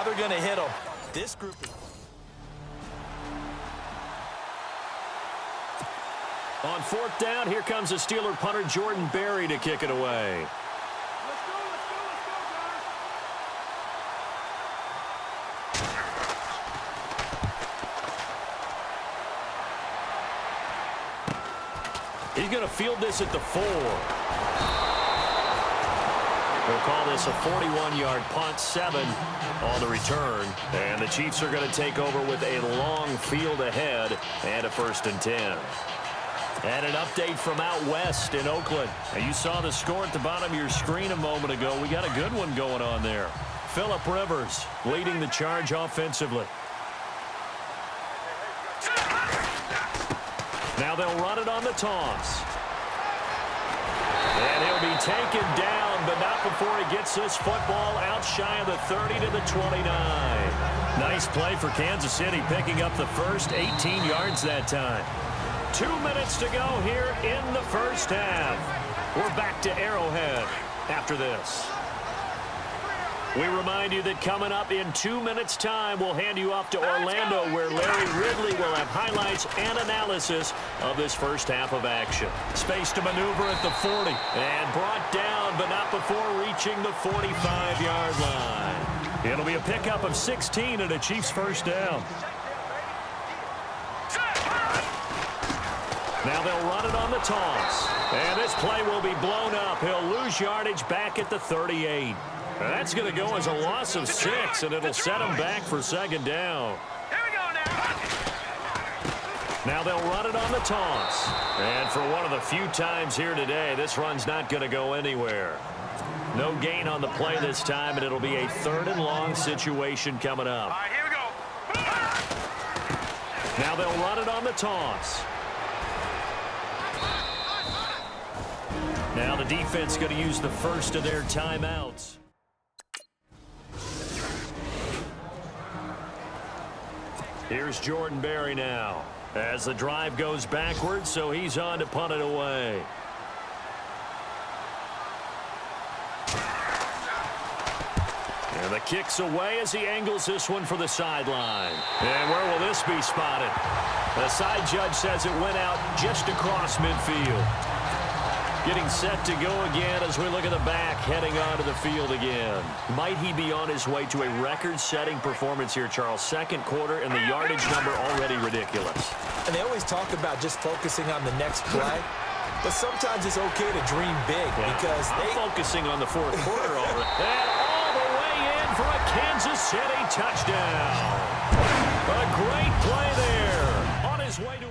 how they're going to hit them. This group is... On fourth down, here comes the Steeler punter Jordan Berry to kick it away. He's going to field this at the 4. We'll call this a 41-yard punt, 7 on the return. And the Chiefs are going to take over with a long field ahead and a 1st and 10. And an update from out west in Oakland. And you saw the score at the bottom of your screen a moment ago. We got a good one going on there. Phillip Rivers leading the charge offensively. Now they'll run it on the toss. And he'll be taken down, but not before he gets this football out shy of the 30 to the 29. Nice play for Kansas City, picking up the first 18 yards that time. 2 minutes to go here in the first half. We're back to Arrowhead after this. We remind you that coming up in 2 minutes' time, we'll hand you off to Orlando, where Larry Ridley will have highlights and analysis of this first half of action. Space to maneuver at the 40, and brought down, but not before reaching the 45-yard line. It'll be a pickup of 16 and a Chiefs first down. Now they'll run it on the toss. And this play will be blown up. He'll lose yardage back at the 38. That's going to go as a loss of 6, and it'll set him back for 2nd down. Here we go now. Now they'll run it on the toss. And for one of the few times here today, this run's not going to go anywhere. No gain on the play this time, and it'll be a 3rd and long situation coming up. All right, here we go. Now they'll run it on the toss. Now the defense going to use the first of their timeouts. Here's Jordan Berry now as the drive goes backwards, so he's on to punt it away. And the kick's away as he angles this one for the sideline. And where will this be spotted? The side judge says it went out just across midfield. Getting set to go again as we look at the back, heading onto the field again. Might he be on his way to a record-setting performance here, Charles? 2nd quarter, and the yardage number already ridiculous. And they always talk about just focusing on the next play. But sometimes it's okay to dream big because they're focusing on the 4th quarter already. And all the way in for a Kansas City touchdown. A great play there. On his way to a...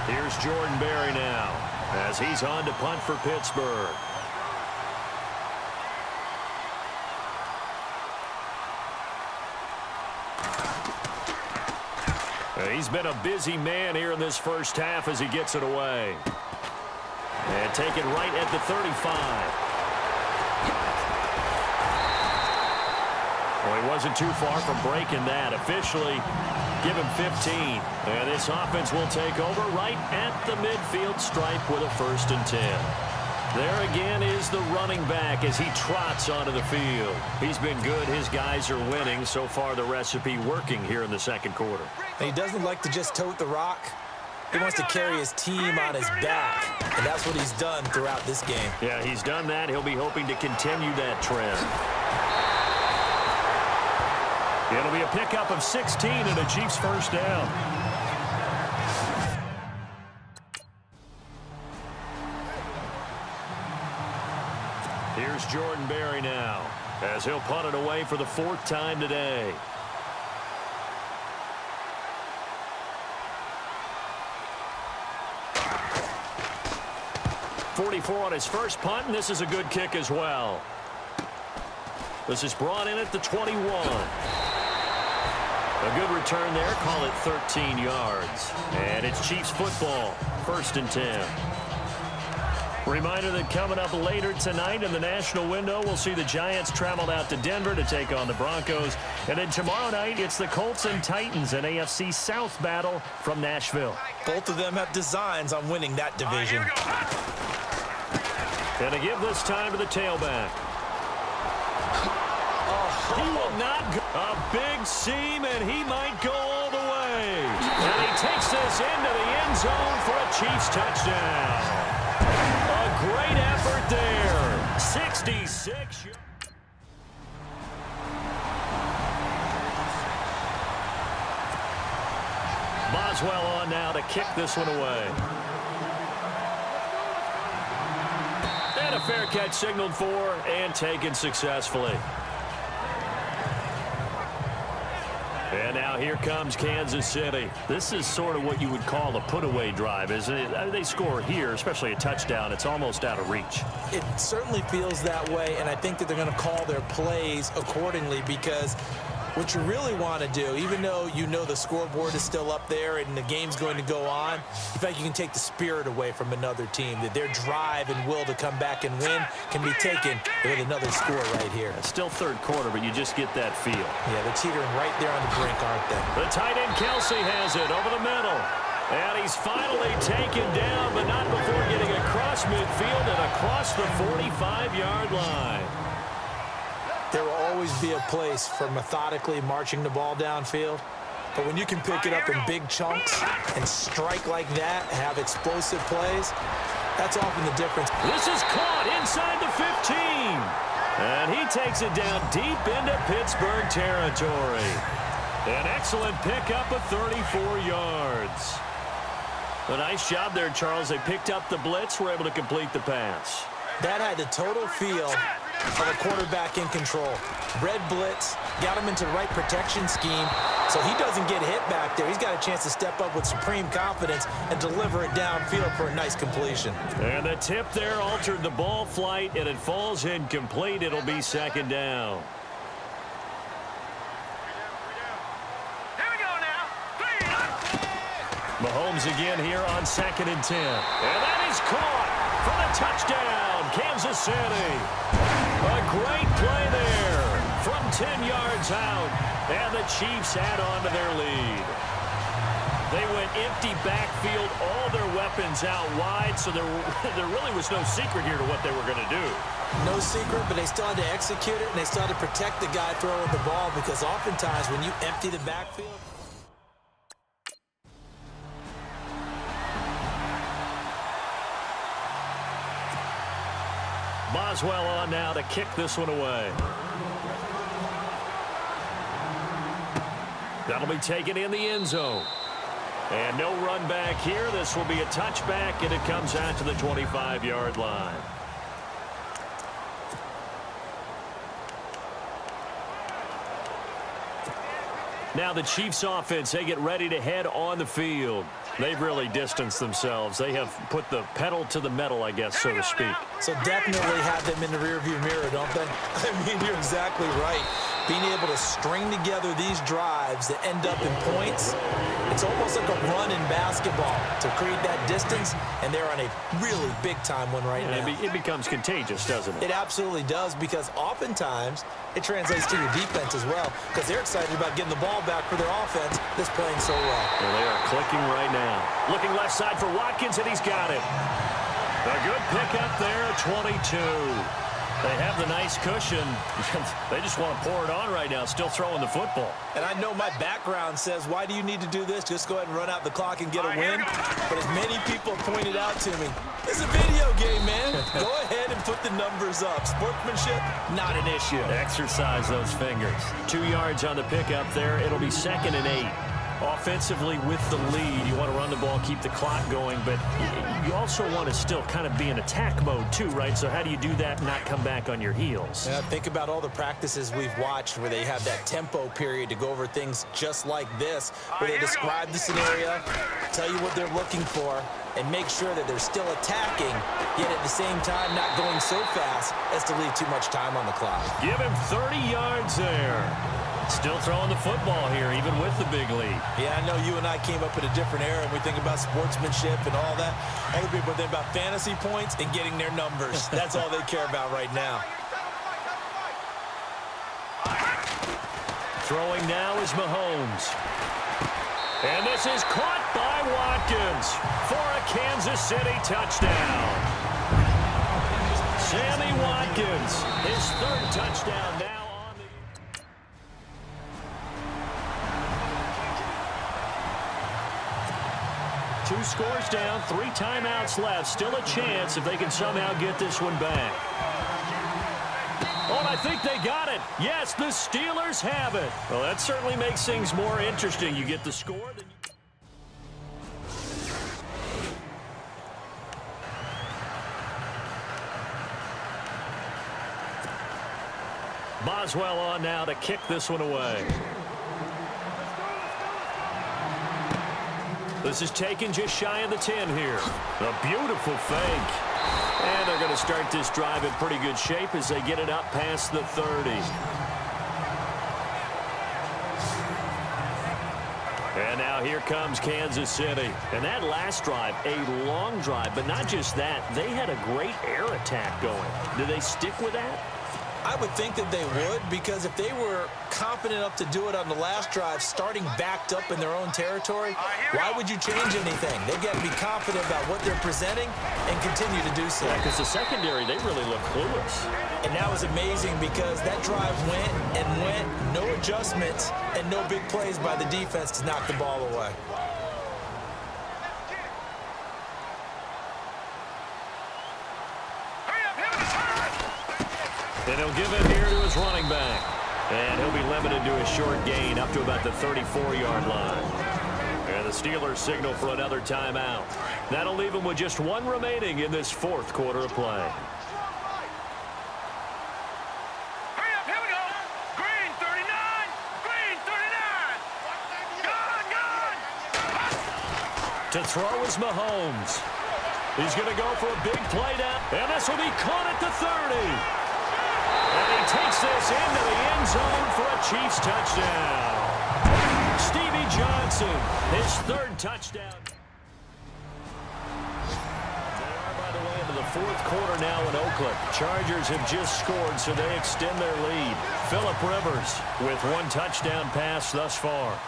Here's Jordan Berry now as he's on to punt for Pittsburgh. He's been a busy man here in this first half as he gets it away. And taken right at the 35. Well, he wasn't too far from breaking that. Officially, give him 15. And this offense will take over right at the midfield stripe with a 1st and 10. There again is the running back as he trots onto the field. He's been good. His guys are winning. So far, the recipe working here in the 2nd quarter. And he doesn't like to just tote the rock. He wants to carry his team on his back. And that's what he's done throughout this game. Yeah, he's done that. He'll be hoping to continue that trend. It'll be a pickup of 16 and a Chiefs first down. Here's Jordan Berry now as he'll punt it away for the 4th time today. .44 on his first punt, and this is a good kick as well. This is brought in at the 21. A good return there. Call it 13 yards. And it's Chiefs football. 1st and 10. Reminder that coming up later tonight in the national window, we'll see the Giants traveled out to Denver to take on the Broncos. And then tomorrow night, it's the Colts and Titans, an AFC South battle from Nashville. Both of them have designs on winning that division. And to give this time to the tailback. He will not go. A big seam, and he might go all the way. And he takes this into the end zone for a Chiefs touchdown. A great effort there. 66. Boswell on now to kick this one away. And a fair catch signaled for and taken successfully. And now here comes Kansas City. This is sort of what you would call a put-away drive, isn't it? They score here, especially a touchdown. It's almost out of reach. It certainly feels that way, and I think that they're going to call their plays accordingly, because what you really want to do, even though you know the scoreboard is still up there and the game's going to go on, you think you can take the spirit away from another team, that their drive and will to come back and win can be taken with another score right here. It's still third quarter, but you just get that feel. Yeah, they're teetering right there on the brink, aren't they? The tight end Kelsey has it over the middle. And he's finally taken down, but not before getting across midfield and across the 45-yard line. There will always be a place for methodically marching the ball downfield. But when you can pick it up in big chunks and strike like that, have explosive plays, that's often the difference. This is caught inside the 15. And he takes it down deep into Pittsburgh territory. An excellent pickup of 34 yards. A nice job there, Charles. They picked up the blitz, were able to complete the pass. That had the total feel of a quarterback in control. Red blitz, got him into the right protection scheme, so he doesn't get hit back there. He's got a chance to step up with supreme confidence and deliver it downfield for a nice completion. And the tip there altered the ball flight, and it falls incomplete. It'll be second down. Here we go now. Mahomes again here on 2nd and 10. And that is caught for the touchdown, Kansas City. A great play there from 10 yards out, and the Chiefs add on to their lead. They went empty backfield, all their weapons out wide, so there really was no secret here to what they were going to do. No secret, but they still had to execute it, and they still had to protect the guy throwing the ball, because oftentimes when you empty the backfield, Boswell on now to kick this one away. That'll be taken in the end zone. And no run back here. This will be a touchback, and it comes out to the 25-yard line. Now the Chiefs offense, they get ready to head on the field. They've really distanced themselves. They have put the pedal to the metal, I guess, so to speak. so definitely have them in the rearview mirror, don't they? I mean, you're exactly right. Being able to string together these drives that end up in points, it's almost like a run in basketball to create that distance, and they're on a really big-time one right now. It becomes contagious, doesn't it? It absolutely does, because oftentimes it translates to your defense as well, because they're excited about getting the ball back for their offense that's playing so well. Well, they are clicking right now. Looking left side for Watkins, and he's got it. A good pickup there at 22. They have the nice cushion. They just want to pour it on right now, still throwing the football. And I know my background says, why do you need to do this? Just go ahead and run out the clock and get a win. But as many people pointed out to me, it's a video game, man. Go ahead and put the numbers up. Sportsmanship, not an issue. Exercise those fingers. 2 yards on the pickup there. It'll be 2nd and 8. Offensively with the lead, you want to run the ball, keep the clock going, but you also want to still kind of be in attack mode too, right? So how do you do that and not come back on your heels? Yeah, think about all the practices we've watched where they have that tempo period to go over things just like this, where they describe the scenario, tell you what they're looking for, and make sure that they're still attacking, yet at the same time not going so fast as to leave too much time on the clock. Give him 30 yards there. Still throwing the football here, even with the big lead. Yeah, I know you and I came up in a different era, and we think about sportsmanship and all that. Other people think about fantasy points and getting their numbers. That's all they care about right now. Throwing now is Mahomes. And this is caught by Watkins for a Kansas City touchdown. Watkins, his third touchdown now on the... Two scores down, 3 timeouts left. Still a chance if they can somehow get this one back. Oh, and I think they got it. Yes, the Steelers have it. Well, that certainly makes things more interesting. You get the score, then Boswell on now to kick this one away. This is taken just shy of the 10 here. A beautiful fake. And they're going to start this drive in pretty good shape as they get it up past the 30. And now here comes Kansas City. And that last drive, a long drive, but not just that. They had a great air attack going. Do they stick with that? I would think that they would, because if they were confident enough to do it on the last drive, starting backed up in their own territory, why would you change anything? They've got to be confident about what they're presenting and continue to do so. Yeah, because the secondary, they really look clueless. And that was amazing because that drive went and went, no adjustments and no big plays by the defense to knock the ball away. And he'll give it here to his running back. And he'll be limited to a short gain up to about the 34-yard line. And the Steelers signal for another timeout. That'll leave him with just one remaining in this fourth quarter of play. Hurry up, here we go. Green 39. Green 39. Gone. To throw is Mahomes. He's going to go for a big play down. And this will be caught at the 30. And he takes this into the end zone for a Chiefs touchdown. Stevie Johnson, his third touchdown. They are, by the way, into the fourth quarter now in Oakland. Chargers have just scored, so they extend their lead. Phillip Rivers with one touchdown pass thus far.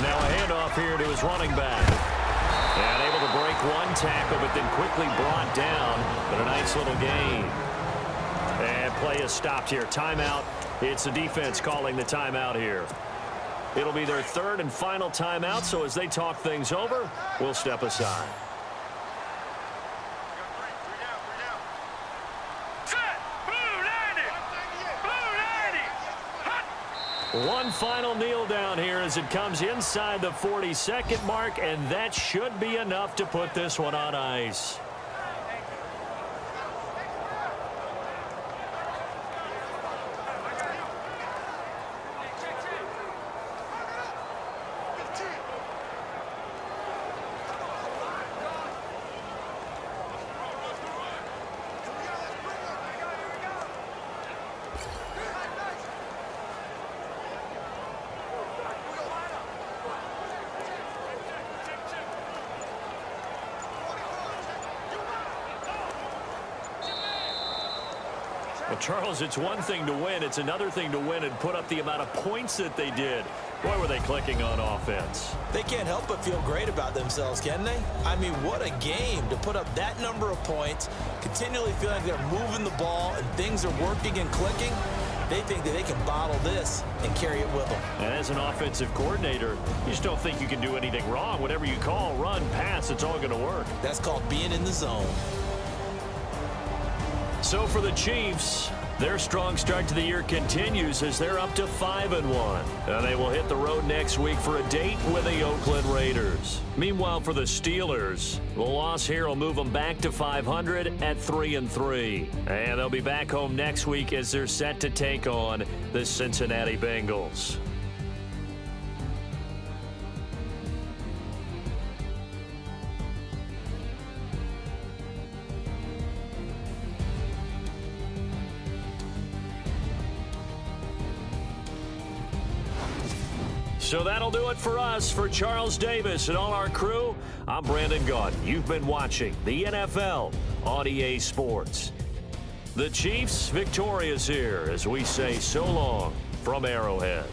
Now a handoff here to his running back. And able to break one tackle, but then quickly brought down. But a nice little gain. And play is stopped here. Timeout. It's the defense calling the timeout here. It'll be their third and final timeout, so as they talk things over, we'll step aside. One final kneel down here as it comes inside the 40-second mark, and that should be enough to put this one on ice. Well, Charles, it's one thing to win. It's another thing to win and put up the amount of points that they did. Boy, were they clicking on offense. They can't help but feel great about themselves, can they? I mean, what a game to put up that number of points, continually feeling like they're moving the ball and things are working and clicking. They think that they can bottle this and carry it with them. And as an offensive coordinator, you just don't think you can do anything wrong. Whatever you call, run, pass, it's all going to work. That's called being in the zone. So for the Chiefs, their strong start to the year continues as they're up to 5-1. And they will hit the road next week for a date with the Oakland Raiders. Meanwhile, for the Steelers, the loss here will move them back to 500 at 3-3. And they'll be back home next week as they're set to take on the Cincinnati Bengals. So that'll do it for us. For Charles Davis and all our crew, I'm Brandon Gaudin. You've been watching the NFL on EA Sports. The Chiefs victorious here as we say so long from Arrowhead.